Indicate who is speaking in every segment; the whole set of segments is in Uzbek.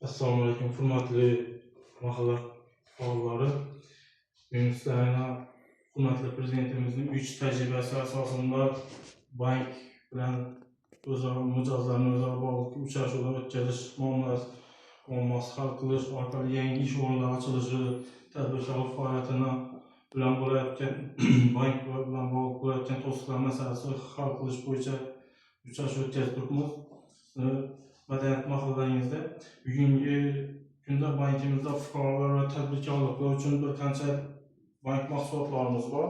Speaker 1: Assalamu alaykum, hurmatli mahalla faollari. Bugun sizlarga hurmatli prezidentimizning 3 tajribasi asosida bank bilan o'zaro mijozlarni o'zaro bog'liq uchrashuvlar o'tkazish, muammosi hal qilish orqali yangi ish o'rinlari ochilishi, tadbirkorlik faoliyatini bilan bo'layotgan bank bilan bog'liq bo'layotgan to'siqlar masalasini hal qilish bo'yicha uchrashuv o'tkazib turibmiz. Madaniyat mahallangizda bugungi kunda bankimizda fuqarolar va tadbirkorliklar uchun bir qancha bank mahsulotlarimiz bor.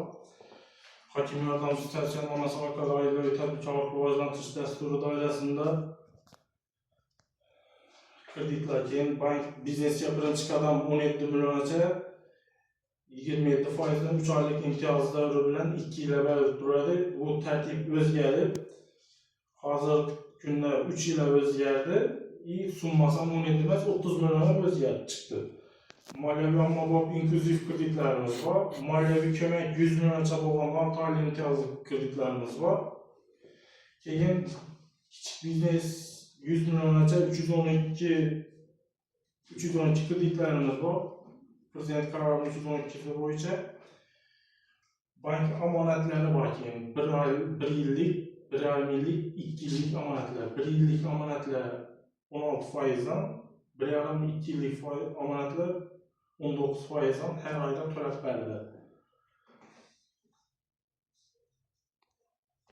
Speaker 1: Hokim yordamchisi tavsiyanomasi orqali oilaviy tadbirkorlikni rivojlantirish dasturi doirasida kreditlar, keyin bank biznesga birinchi qadam 17 milliongacha 27% dan 3 oylik imtiyoz davri bilan 2 yilga berib turadi. Bu tartib o'zgarib, hozir kunda 3 yilga o'zgardi. Summasi 17 emas 30 millionga o'zgarib chiqdi. Moliyaviy ommabop inklyuziv kreditlarimiz bor. Moliyaviy ko'mak 100 millioncha bo'lgan vaqt oylik imtiyozli kreditlarimiz bor. Keyin kichik biznes 100 milliongacha 312 kreditlarimiz bor. Prezident qarori 312 bo'yicha bank omonatlari bor. Keyin 1 yillik, 1,5 yillik, 2 yillik omonatlar. 1 yillik omonatlar 16% dan, 1,5-2 yillik omonatlar 19% dan har oyda to'lab beriladi.